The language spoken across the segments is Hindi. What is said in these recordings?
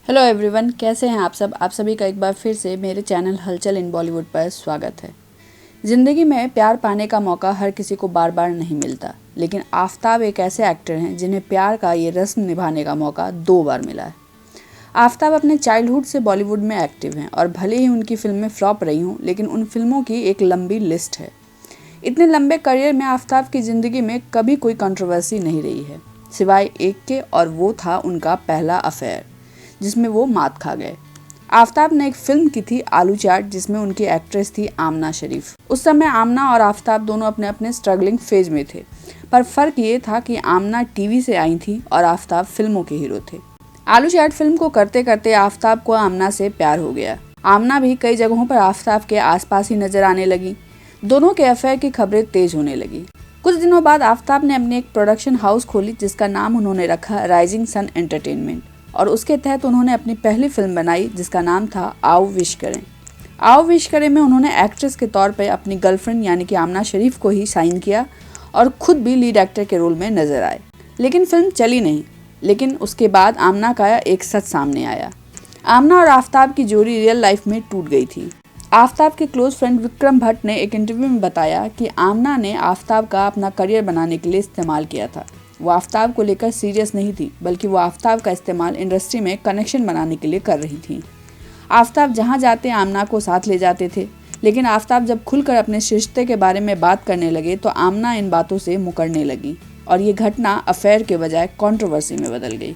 हेलो एवरीवन, कैसे हैं आप सब। आप सभी का एक बार फिर से मेरे चैनल हलचल इन बॉलीवुड पर स्वागत है। ज़िंदगी में प्यार पाने का मौका हर किसी को बार बार नहीं मिलता, लेकिन आफताब एक ऐसे एक्टर हैं जिन्हें प्यार का ये रस्म निभाने का मौका 2 बार मिला है। आफताब अपने चाइल्डहुड से बॉलीवुड में एक्टिव हैं और भले ही उनकी फिल्में फ्लॉप रही हों, लेकिन उन फिल्मों की एक लंबी लिस्ट है। इतने लंबे करियर में आफताब की ज़िंदगी में कभी कोई कंट्रोवर्सी नहीं रही है, सिवाय एक के, और वो था उनका पहला अफेयर जिसमें वो मात खा गए। आफताब ने एक फिल्म की थी आलू चाट, जिसमें उनकी एक्ट्रेस थी आमना शरीफ। उस समय आमना और आफताब दोनों अपने अपने स्ट्रगलिंग फेज में थे, पर फर्क ये था कि आमना टीवी से आई थी और आफताब फिल्मों के हीरो थे। आलू चाट फिल्म को करते करते आफताब को आमना से प्यार हो गया। आमना भी कई जगहों पर आफताब के आसपास ही नजर आने लगी। दोनों के अफेयर की खबरें तेज होने लगी। कुछ दिनों बाद आफताब ने अपनी एक प्रोडक्शन हाउस खोली, जिसका नाम उन्होंने रखा राइजिंग सन एंटरटेनमेंट, और उसके तहत उन्होंने अपनी पहली फिल्म बनाई जिसका नाम था आओ विश करें। आओ विश करें में उन्होंने एक्ट्रेस के तौर पर अपनी गर्लफ्रेंड यानी कि आमना शरीफ को ही साइन किया और खुद भी लीड एक्टर के रोल में नजर आए। लेकिन फिल्म चली नहीं। लेकिन उसके बाद आमना का एक सच सामने आया। आमना और आफताब की जोड़ी रियल लाइफ में टूट गई थी। आफताब के क्लोज फ्रेंड विक्रम भट्ट ने एक इंटरव्यू में बताया कि आमना ने आफताब का अपना करियर बनाने के लिए इस्तेमाल किया था। वो आफताब को लेकर सीरियस नहीं थी, बल्कि वो आफताब का इस्तेमाल इंडस्ट्री में कनेक्शन बनाने के लिए कर रही थी। आफताब जहाँ जाते आमना को साथ ले जाते थे, लेकिन आफताब जब खुलकर अपने रिश्ते के बारे में बात करने लगे तो आमना इन बातों से मुकरने लगी और ये घटना अफेयर के बजाय कंट्रोवर्सी में बदल गई।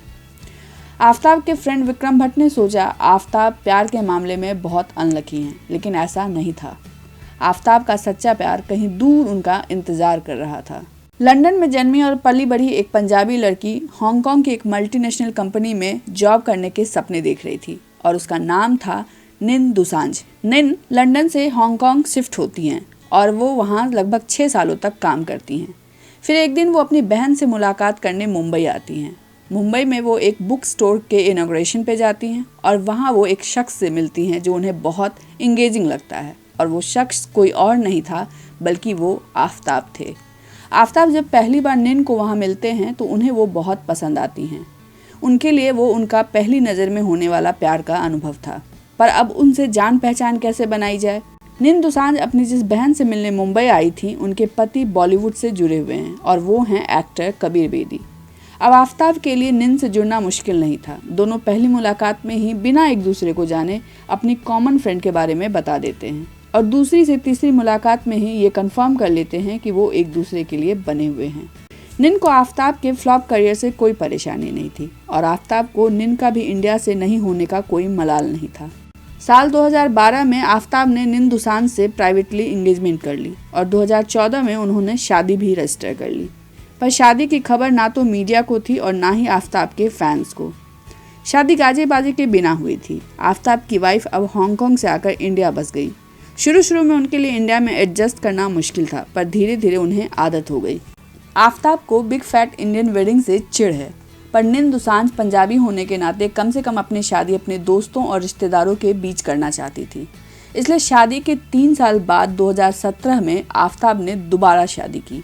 आफताब के फ्रेंड विक्रम भट्ट ने सोचा आफताब प्यार के मामले में बहुत अनलकी हैं, लेकिन ऐसा नहीं था। आफताब का सच्चा प्यार कहीं दूर उनका इंतजार कर रहा था। लंदन में जन्मी और पली बढ़ी एक पंजाबी लड़की हांगकांग की एक मल्टीनेशनल कंपनी में जॉब करने के सपने देख रही थी और उसका नाम था निन दुसांझ। निन लंदन से हांगकांग शिफ्ट होती हैं और वो वहाँ लगभग 6 सालों तक काम करती हैं। फिर एक दिन वो अपनी बहन से मुलाकात करने मुंबई आती हैं। मुंबई में वो एक बुक स्टोर के इनॉग्रेशन पे जाती हैं और वहाँ वो एक शख्स से मिलती हैं जो उन्हें बहुत इंगेजिंग लगता है, और वो शख्स कोई और नहीं था बल्कि वो आफताब थे। आफताब जब पहली बार निन को वहाँ मिलते हैं तो उन्हें वो बहुत पसंद आती हैं। उनके लिए वो उनका पहली नज़र में होने वाला प्यार का अनुभव था, पर अब उनसे जान पहचान कैसे बनाई जाए। निन दुसांझ अपनी जिस बहन से मिलने मुंबई आई थी, उनके पति बॉलीवुड से जुड़े हुए हैं और वो हैं एक्टर कबीर बेदी। अब आफताब के लिए निन से जुड़ना मुश्किल नहीं था। दोनों पहली मुलाकात में ही बिना एक दूसरे को जाने अपनी कॉमन फ्रेंड के बारे में बता देते हैं और दूसरी से तीसरी मुलाकात में ही ये कंफर्म कर लेते हैं कि वो एक दूसरे के लिए बने हुए हैं। निन को आफताब के फ्लॉप करियर से कोई परेशानी नहीं थी और आफताब को निन का भी इंडिया से नहीं होने का कोई मलाल नहीं था। साल 2012 में आफताब ने निन दुसांझ से प्राइवेटली एंगेजमेंट कर ली और 2014 में उन्होंने शादी भी रजिस्टर कर ली, पर शादी की खबर ना तो मीडिया को थी और ना ही आफताब के फैंस को। शादी गाजे बाजे के बिना हुई थी। आफताब की वाइफ अब हांगकांग से आकर इंडिया बस गई। शुरू में उनके लिए इंडिया में एडजस्ट करना मुश्किल था, पर धीरे धीरे उन्हें आदत हो गई। आफताब को बिग फैट इंडियन वेडिंग से चिढ़ है, पर निन दुसांझ पंजाबी होने के नाते कम से कम अपनी शादी अपने दोस्तों और रिश्तेदारों के बीच करना चाहती थी। इसलिए शादी के 3 साल बाद 2017 में आफताब ने दोबारा शादी की,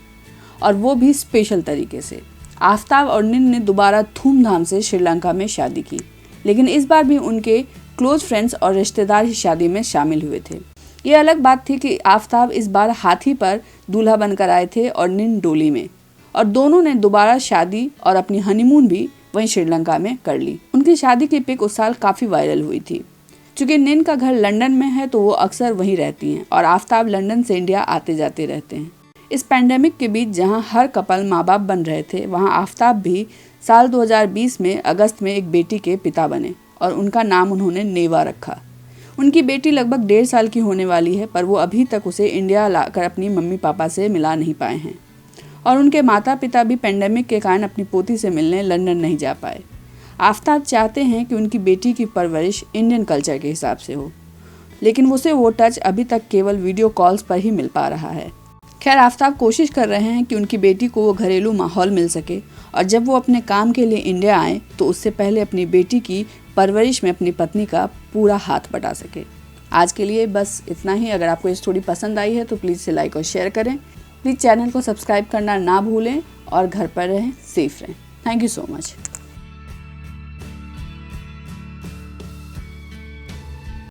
और वो भी स्पेशल तरीके से। आफताब और निन ने दोबारा धूमधाम से श्रीलंका में शादी की, लेकिन इस बार भी उनके क्लोज फ्रेंड्स और रिश्तेदार ही शादी में शामिल हुए थे। ये अलग बात थी कि आफताब इस बार हाथी पर दूल्हा बनकर आए थे और निन डोली में, और दोनों ने दोबारा शादी और अपनी हनीमून भी वहीं श्रीलंका में कर ली। उनकी शादी की पिक उस साल काफ़ी वायरल हुई थी। चूँकि निन का घर लंदन में है तो वो अक्सर वहीं रहती हैं और आफताब लंदन से इंडिया आते जाते रहते हैं। इस पैंडेमिक के बीच जहां हर कपल माँ बाप बन रहे थे, वहां आफताब भी साल 2020 में अगस्त में एक बेटी के पिता बने और उनका नाम उन्होंने नेवा रखा। उनकी बेटी लगभग 1.5 साल की होने वाली है, पर वो अभी तक उसे इंडिया लाकर अपनी मम्मी पापा से मिला नहीं पाए हैं, और उनके माता पिता भी पेंडेमिक के कारण अपनी पोती से मिलने लंदन नहीं जा पाए। आफताब चाहते हैं कि उनकी बेटी की परवरिश इंडियन कल्चर के हिसाब से हो, लेकिन उसे वो टच अभी तक केवल वीडियो कॉल्स पर ही मिल पा रहा है। खैर, आफताब कोशिश कर रहे हैं कि उनकी बेटी को वो घरेलू माहौल मिल सके, और जब वो अपने काम के लिए इंडिया आए तो उससे पहले अपनी बेटी की परवरिश में अपनी पत्नी का पूरा हाथ बटा सके। आज के लिए बस इतना ही। अगर आपको ये स्टोरी पसंद आई है तो प्लीज़ इसे लाइक और शेयर करें। प्लीज़ चैनल को सब्सक्राइब करना ना भूलें और घर पर रहें, सेफ रहें। Thank you so much.